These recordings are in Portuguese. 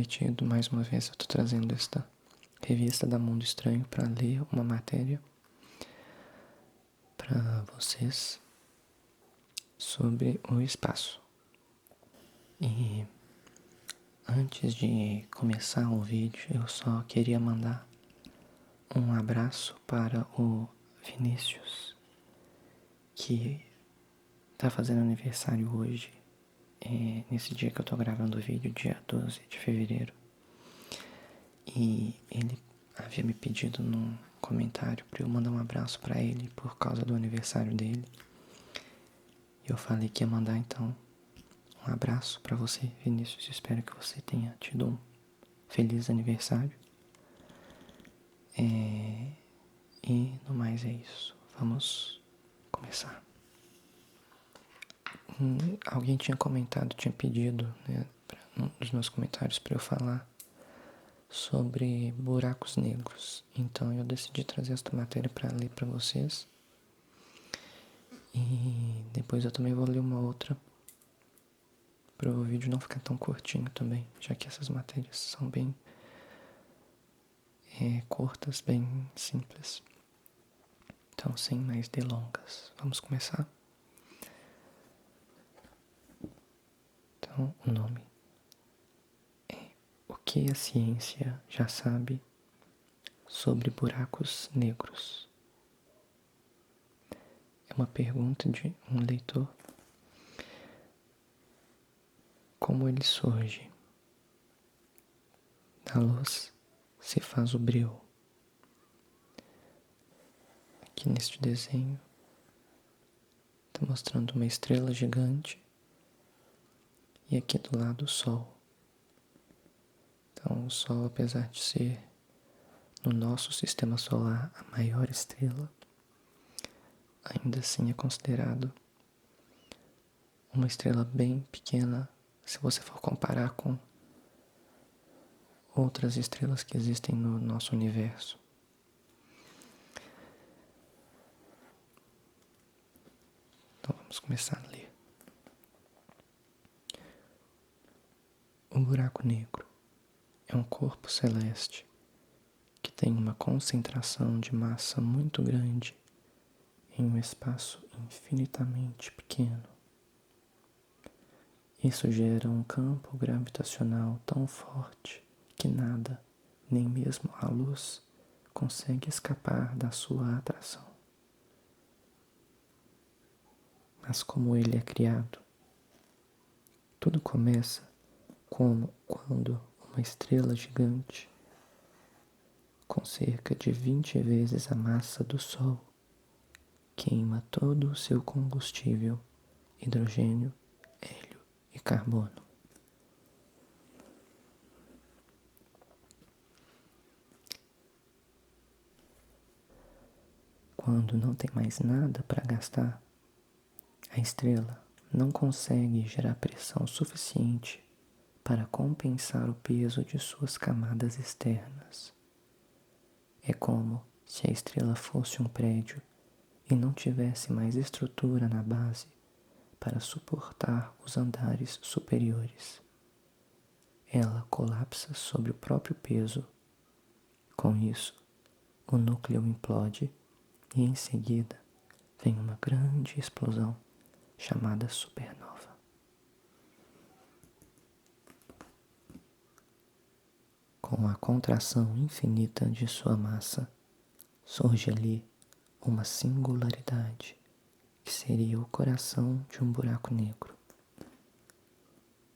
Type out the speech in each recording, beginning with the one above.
prometido, mais uma vez eu estou trazendo esta revista da Mundo Estranho para ler uma matéria para vocês sobre o espaço. E antes de começar o vídeo, eu só queria mandar um abraço para o Vinícius, que está fazendo aniversário hoje, nesse dia que eu estou gravando o vídeo, dia 12 de fevereiro. E ele havia me pedido num comentário para eu mandar um abraço para ele por causa do aniversário dele. Eu falei que ia mandar então um abraço para você, Vinícius. Espero que você tenha tido um feliz aniversário. E no mais é isso. Vamos começar. Alguém tinha comentado, tinha pedido, né, nos meus comentários para eu falar sobre buracos negros. Então eu decidi trazer esta matéria para ler para vocês. E depois eu também vou ler uma outra para o vídeo não ficar tão curtinho também, já que essas matérias são bem curtas, bem simples. Então, sem mais delongas, vamos começar? Então, o nome é O que a ciência já sabe sobre buracos negros? É uma pergunta de um leitor. Como ele surge? Da luz se faz o breu. Aqui neste desenho está mostrando uma estrela gigante e aqui do lado o Sol. Então o Sol, apesar de ser no nosso sistema solar a maior estrela, ainda assim é considerado uma estrela bem pequena se você for comparar com outras estrelas que existem no nosso universo. Então vamos começar a ler. O buraco negro é um corpo celeste que tem uma concentração de massa muito grande em um espaço infinitamente pequeno. Isso gera um campo gravitacional tão forte que nada, nem mesmo a luz, consegue escapar da sua atração. Mas como ele é criado? Tudo começa quando uma estrela gigante, com cerca de 20 vezes a massa do Sol, queima todo o seu combustível, hidrogênio, hélio e carbono. Quando não tem mais nada para gastar, a estrela não consegue gerar pressão suficiente para compensar o peso de suas camadas externas. É como se a estrela fosse um prédio e não tivesse mais estrutura na base para suportar os andares superiores. Ela colapsa sobre o próprio peso. Com isso, o núcleo implode e em seguida vem uma grande explosão chamada supernova. Com a contração infinita de sua massa, surge ali uma singularidade que seria o coração de um buraco negro.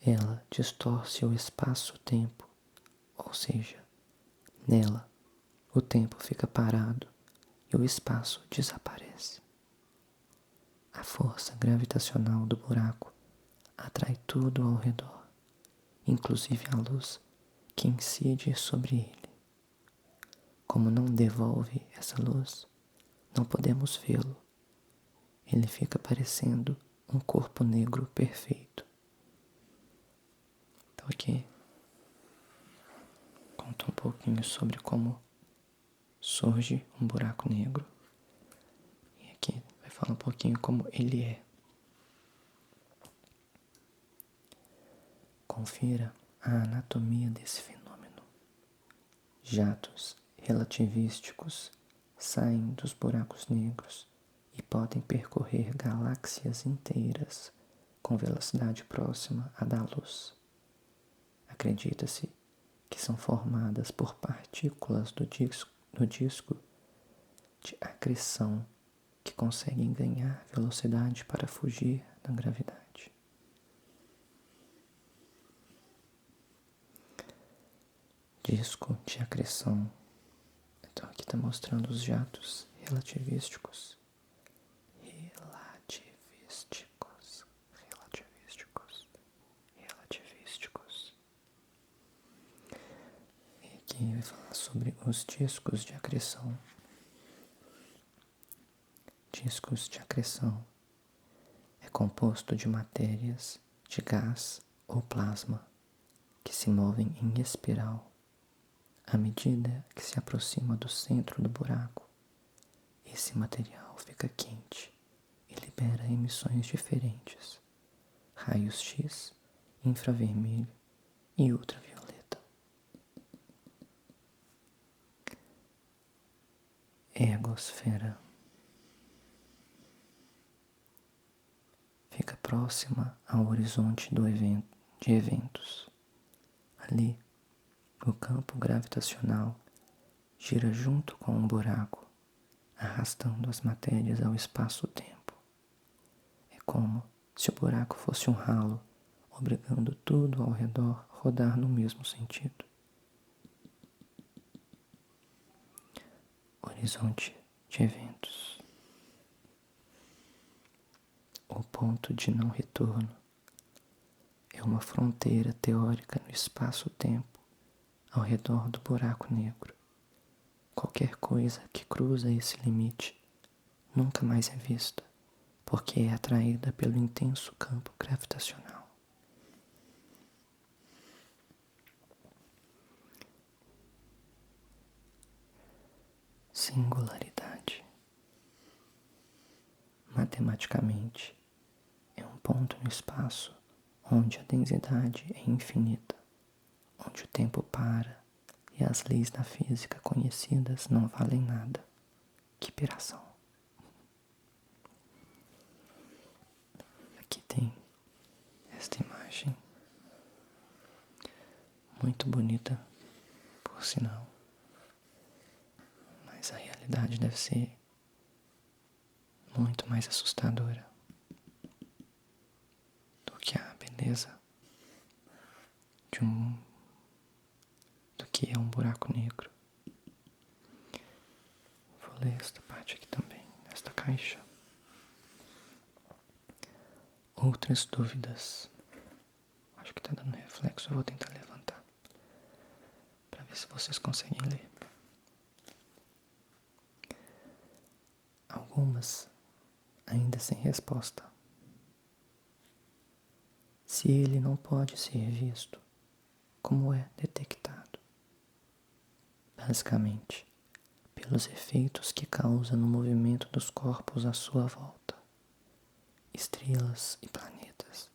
Ela distorce o espaço-tempo, ou seja, nela o tempo fica parado e o espaço desaparece. A força gravitacional do buraco atrai tudo ao redor, inclusive a luz que incide sobre ele. Como não devolve essa luz, não podemos vê-lo. Ele fica parecendo um corpo negro perfeito. Então aqui conta um pouquinho sobre como surge um buraco negro. E aqui vai falar um pouquinho como ele é. Confira a anatomia desse fenômeno. Jatos relativísticos saem dos buracos negros e podem percorrer galáxias inteiras com velocidade próxima à da luz. Acredita-se que são formadas por partículas do disco de acreção que conseguem ganhar velocidade para fugir da gravidade. Disco de acreção. Então aqui está mostrando os jatos relativísticos. E aqui vai falar sobre os discos de acreção. Discos de acreção é composto de matérias de gás ou plasma que se movem em espiral à medida que se aproxima do centro do buraco. Esse material fica quente e libera emissões diferentes: raios X, infravermelho e ultravioleta. Ergosfera. Fica próxima ao horizonte de eventos. Ali, o campo gravitacional gira junto com um buraco, arrastando as matérias ao espaço-tempo. É como se o buraco fosse um ralo, obrigando tudo ao redor a rodar no mesmo sentido. Horizonte de eventos. O ponto de não retorno é uma fronteira teórica no espaço-tempo ao redor do buraco negro. Qualquer coisa que cruza esse limite nunca mais é vista, porque é atraída pelo intenso campo gravitacional. Singularidade. Matematicamente, é um ponto no espaço onde a densidade é infinita, onde o tempo para e as leis da física conhecidas não valem nada. Que piração. Aqui tem esta imagem, muito bonita, por sinal, mas a realidade deve ser muito mais assustadora do que a beleza do que é um buraco negro. Vou ler esta parte aqui também, nesta caixa. Outras dúvidas. Acho que está dando reflexo, eu vou tentar levantar para ver se vocês conseguem ler. Algumas ainda sem resposta. Se ele não pode ser visto, como é detectado? Basicamente, pelos efeitos que causa no movimento dos corpos à sua volta. Estrelas e planetas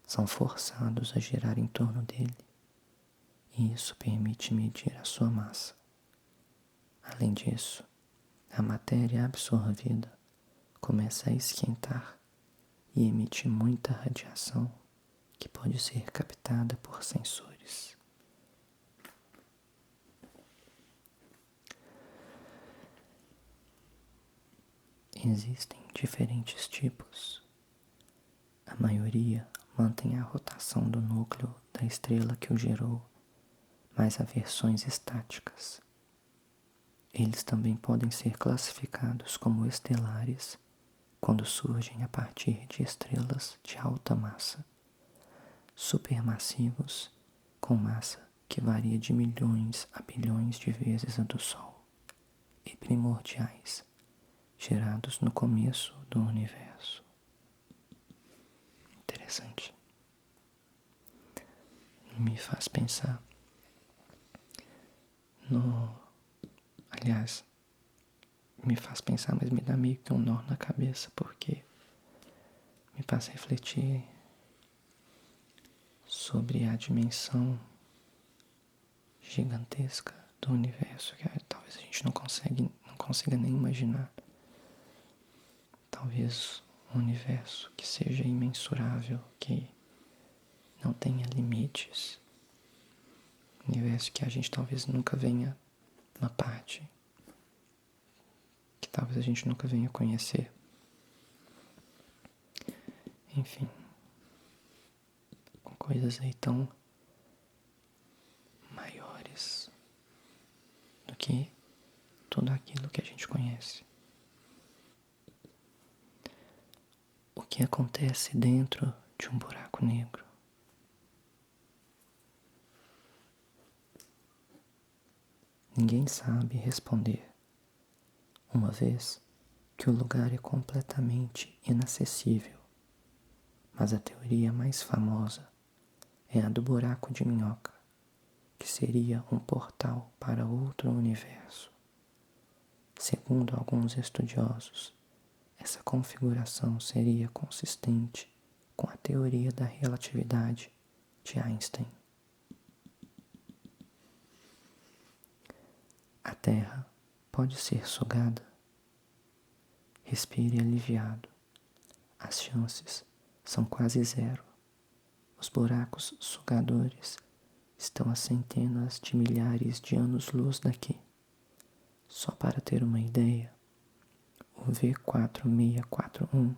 são forçados a girar em torno dele, e isso permite medir a sua massa. Além disso, a matéria absorvida começa a esquentar e emite muita radiação que pode ser captada por sensores. Existem diferentes tipos. A maioria mantém a rotação do núcleo da estrela que o gerou, mas há versões estáticas. Eles também podem ser classificados como estelares quando surgem a partir de estrelas de alta massa, supermassivos com massa que varia de milhões a bilhões de vezes a do Sol, e primordiais, gerados no começo do universo. Interessante. Me faz pensar Aliás, me faz pensar, mas me dá meio que um nó na cabeça, porque me faz refletir sobre a dimensão gigantesca do universo, que talvez a gente não consiga nem imaginar. Talvez um universo que seja imensurável, que não tenha limites. Um universo que a gente talvez nunca venha uma parte, que talvez a gente nunca venha conhecer. Enfim, com coisas aí tão maiores do que tudo aquilo que a gente conhece. O que acontece dentro de um buraco negro? Ninguém sabe responder, uma vez que o lugar é completamente inacessível. Mas a teoria mais famosa é a do buraco de minhoca, que seria um portal para outro universo. Segundo alguns estudiosos, essa configuração seria consistente com a teoria da relatividade de Einstein. A Terra pode ser sugada? Respire aliviado. As chances são quase zero. Os buracos sugadores estão a centenas de milhares de anos-luz daqui. Só para ter uma ideia, o V4641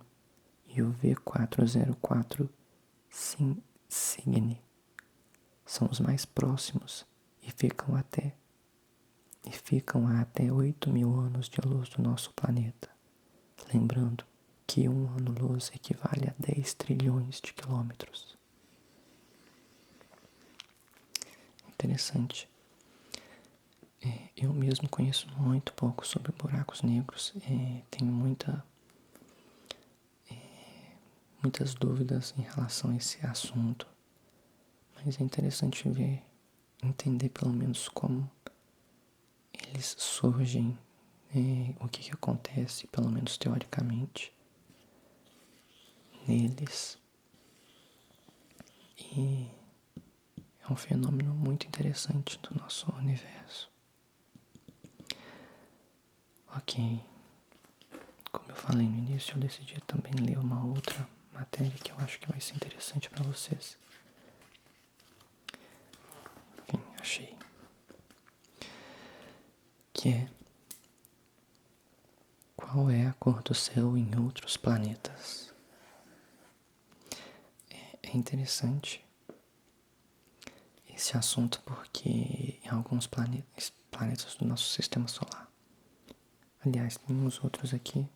e o V404 Cygni são os mais próximos e ficam a até 8.000 anos de luz do nosso planeta. Lembrando que um ano-luz equivale a 10 trilhões de quilômetros. Interessante. Eu mesmo conheço muito pouco sobre buracos negros. Tenho muitas dúvidas em relação a esse assunto. Mas é interessante entender pelo menos como eles surgem, o que acontece, pelo menos teoricamente, neles. E é um fenômeno muito interessante do nosso universo. Ok, como eu falei no início, eu decidi também ler uma outra matéria que eu acho que vai ser interessante para vocês. Enfim, achei. Que é: qual é a cor do céu em outros planetas? É interessante esse assunto porque em alguns planetas do nosso sistema solar, aliás, tem uns outros aqui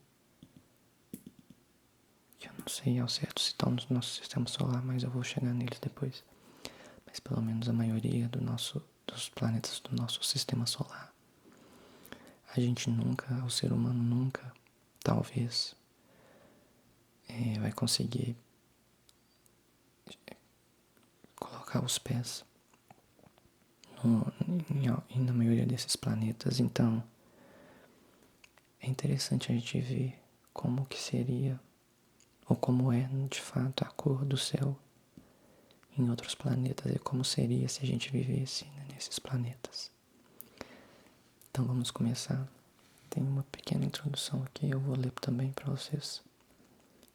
que eu não sei ao certo se estão no nosso sistema solar, mas eu vou chegar neles depois. Mas pelo menos a maioria dos planetas do nosso sistema solar, o ser humano nunca, talvez, vai conseguir colocar os pés na maioria desses planetas. Então é interessante a gente ver como que seria, ou como é de fato a cor do céu em outros planetas, e como seria se a gente vivesse, né, nesses planetas. Então vamos começar. Tem uma pequena introdução aqui, eu vou ler também para vocês.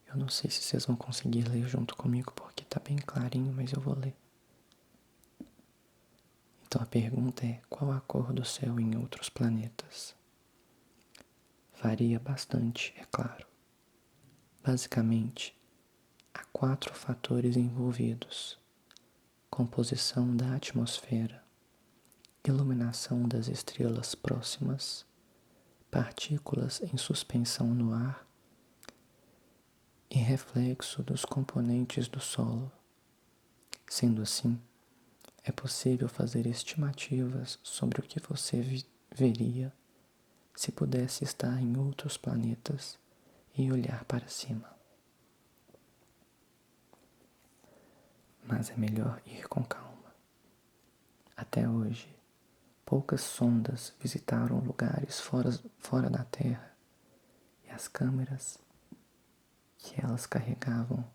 Eu não sei se vocês vão conseguir ler junto comigo porque tá bem clarinho, mas eu vou ler. Então a pergunta é: qual a cor do céu em outros planetas? Varia bastante, é claro. Basicamente, há 4 fatores envolvidos: composição da atmosfera, iluminação das estrelas próximas, partículas em suspensão no ar e reflexo dos componentes do solo. Sendo assim, é possível fazer estimativas sobre o que você veria se pudesse estar em outros planetas e olhar para cima. Mas é melhor ir com calma. Até hoje, poucas sondas visitaram lugares fora da Terra, e as câmeras que elas carregavam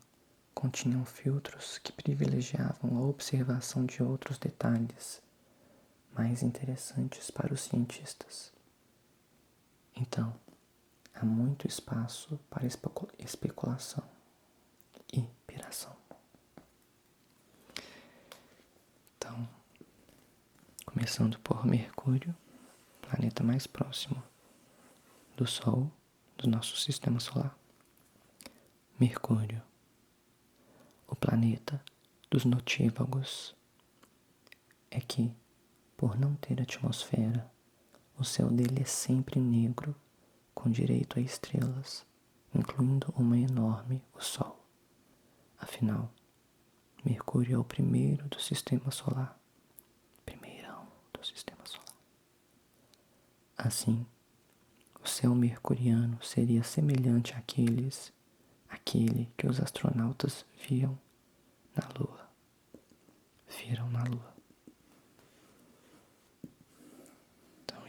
continham filtros que privilegiavam a observação de outros detalhes mais interessantes para os cientistas. Então, há muito espaço para especulação e piração. Então, começando por Mercúrio, planeta mais próximo do Sol, do nosso sistema solar. Mercúrio, o planeta dos notívagos, é que, por não ter atmosfera, o céu dele é sempre negro, com direito a estrelas, incluindo uma enorme, o Sol. Afinal, Mercúrio é o primeiro do sistema solar. Primeirão do sistema solar. Assim, o céu mercuriano seria semelhante àquele que os astronautas viram na Lua. Então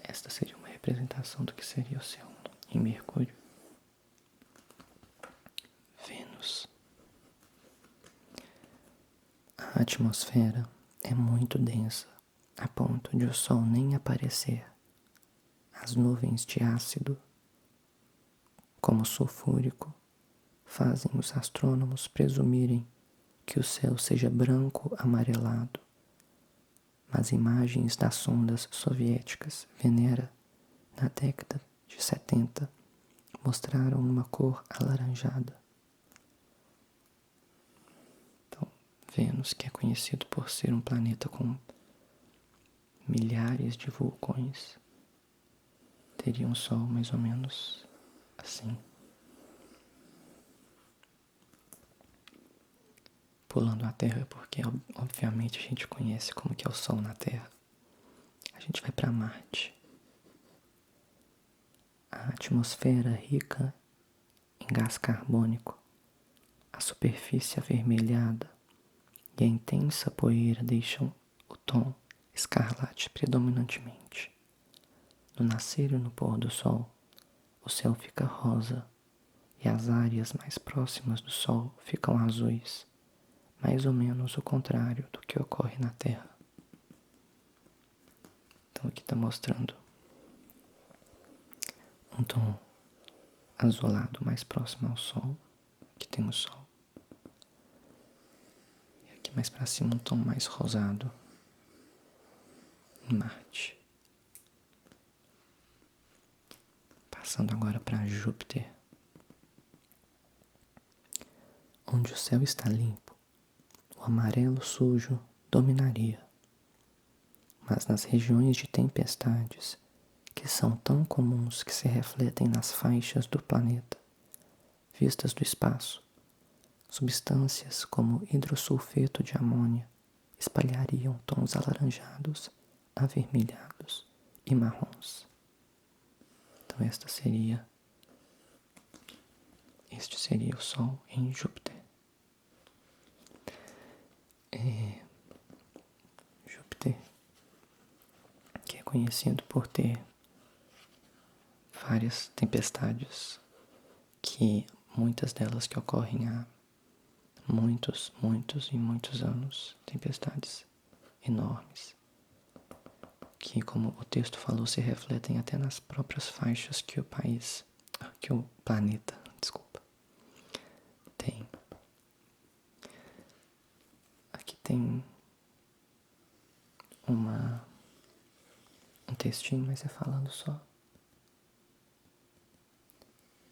esta seria uma representação do que seria o céu em Mercúrio. Vênus. A atmosfera é muito densa, a ponto de o Sol nem aparecer. As nuvens de ácido, como sulfúrico, fazem os astrônomos presumirem que o céu seja branco amarelado, mas imagens das sondas soviéticas Venera na década de 70 mostraram uma cor alaranjada. Então, Vênus, que é conhecido por ser um planeta com milhares de vulcões, teria um Sol mais ou menos assim. Pulando a Terra, porque obviamente a gente conhece como que é o Sol na Terra. A gente vai para Marte. A atmosfera rica em gás carbônico, a superfície avermelhada e a intensa poeira deixam o tom escarlate predominantemente. No nascer e no pôr do Sol, o céu fica rosa e as áreas mais próximas do Sol ficam azuis, mais ou menos o contrário do que ocorre na Terra. Então aqui está mostrando um tom azulado mais próximo ao Sol, que tem o Sol. E aqui mais para cima um tom mais rosado em Marte. Passando agora para Júpiter, onde o céu está limpo, o amarelo sujo dominaria. Mas nas regiões de tempestades, que são tão comuns que se refletem nas faixas do planeta, vistas do espaço, substâncias como hidrosulfeto de amônia espalhariam tons alaranjados, avermelhados e marrons. Então este seria o Sol em Júpiter. Júpiter, que é conhecido por ter várias tempestades, que muitas delas que ocorrem há muitos anos, tempestades enormes, que, como o texto falou, se refletem até nas próprias faixas que o planeta tem. Aqui tem um textinho, mas é falando só,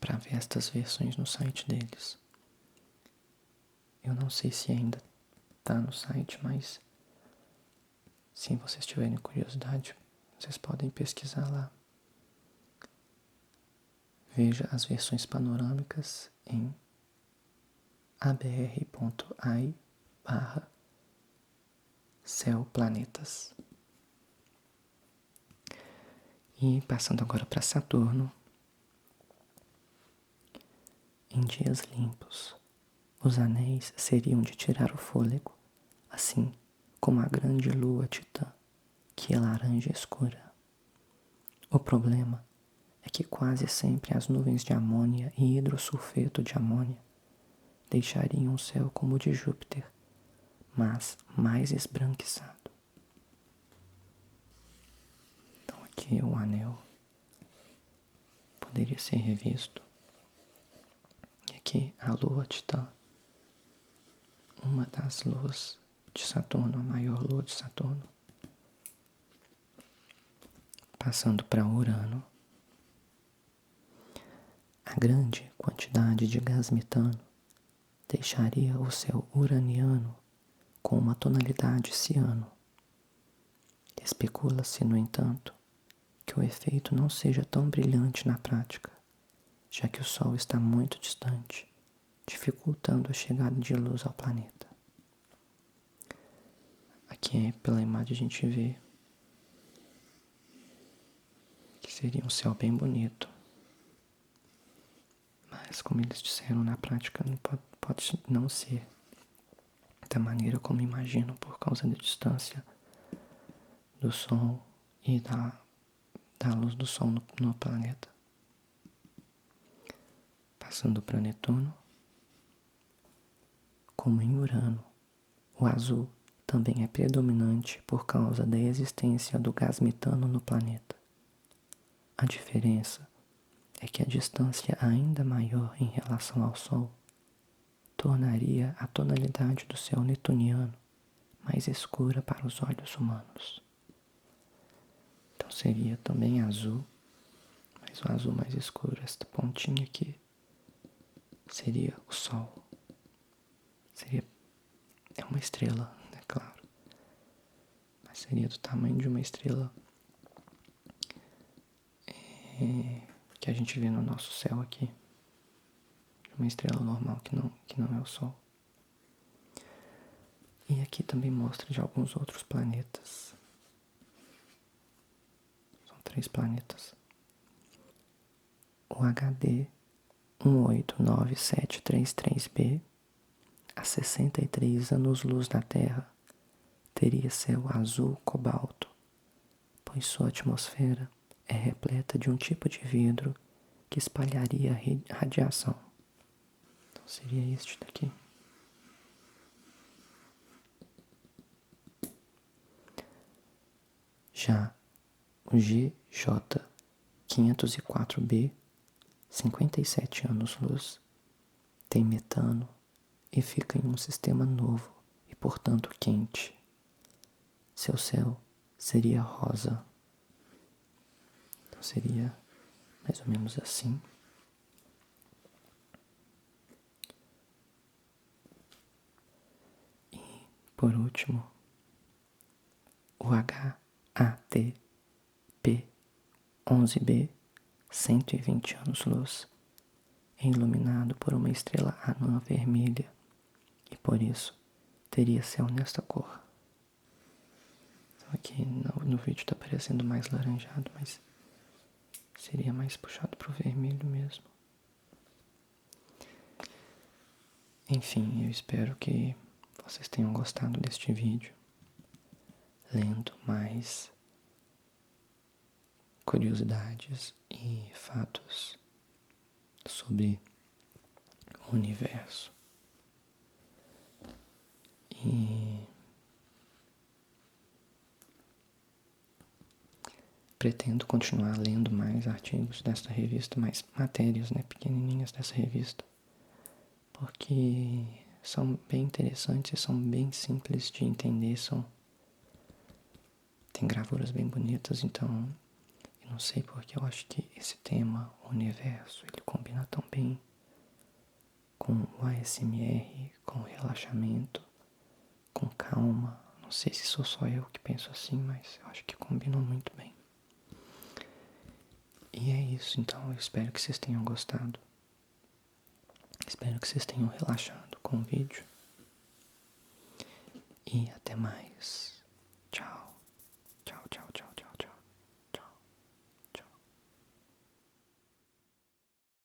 para ver estas versões no site deles. Eu não sei se ainda está no site, mas se vocês tiverem curiosidade, vocês podem pesquisar lá. Veja as versões panorâmicas em abr.ai/céu-planetas. E passando agora para Saturno, em dias limpos, os anéis seriam de tirar o fôlego, assim como a grande lua titã, que é laranja escura. O problema é que quase sempre as nuvens de amônia e hidrosulfeto de amônia deixariam um céu como o de Júpiter, mas mais esbranquiçado. Então aqui o anel poderia ser revisto. E aqui a lua Titã, uma das luas de Saturno, a maior lua de Saturno, passando para Urano. A grande quantidade de gás metano deixaria o céu uraniano com uma tonalidade ciano. Especula-se, no entanto, que o efeito não seja tão brilhante na prática, já que o Sol está muito distante, dificultando a chegada de luz ao planeta. Aqui pela imagem a gente vê que seria um céu bem bonito. Mas como eles disseram, na prática pode não ser da maneira como imaginam por causa da distância do Sol e da luz do Sol no planeta. Passando para Netuno, como em Urano, o azul também é predominante por causa da existência do gás metano no planeta. A diferença é que a distância ainda maior em relação ao Sol tornaria a tonalidade do céu netuniano mais escura para os olhos humanos. Então seria também azul, mas o azul mais escuro, esta pontinha aqui, seria o Sol. É uma estrela, é claro, mas seria do tamanho de uma estrela que a gente vê no nosso céu aqui. Uma estrela normal que não é o Sol. E aqui também mostra de alguns outros planetas. São 3 planetas. O HD 189733b, a 63 anos-luz da Terra, teria céu azul cobalto, pois sua atmosfera é repleta de um tipo de vidro que espalharia radiação. Então seria este daqui. Já o GJ 504b, 57 anos-luz, tem metano e fica em um sistema novo e, portanto, quente. Seu céu seria rosa. Então seria mais ou menos assim. E, por último, o HATP 11b, 120 anos-luz, é iluminado por uma estrela anã vermelha e, por isso, teria céu nesta cor. Então aqui no vídeo está parecendo mais laranjado, mas seria mais puxado para o vermelho mesmo. Enfim, eu espero que vocês tenham gostado deste vídeo, lendo mais curiosidades e fatos sobre o universo. E pretendo continuar lendo mais artigos desta revista, mais matérias, pequenininhas dessa revista, porque são bem interessantes e são bem simples de entender, tem gravuras bem bonitas, então eu não sei porque eu acho que esse tema, o universo, ele combina tão bem com o ASMR, com o relaxamento, com calma. Não sei se sou só eu que penso assim, mas eu acho que combinam muito bem. E é isso, então eu espero que vocês tenham gostado. Espero que vocês tenham relaxado com o vídeo. E até mais.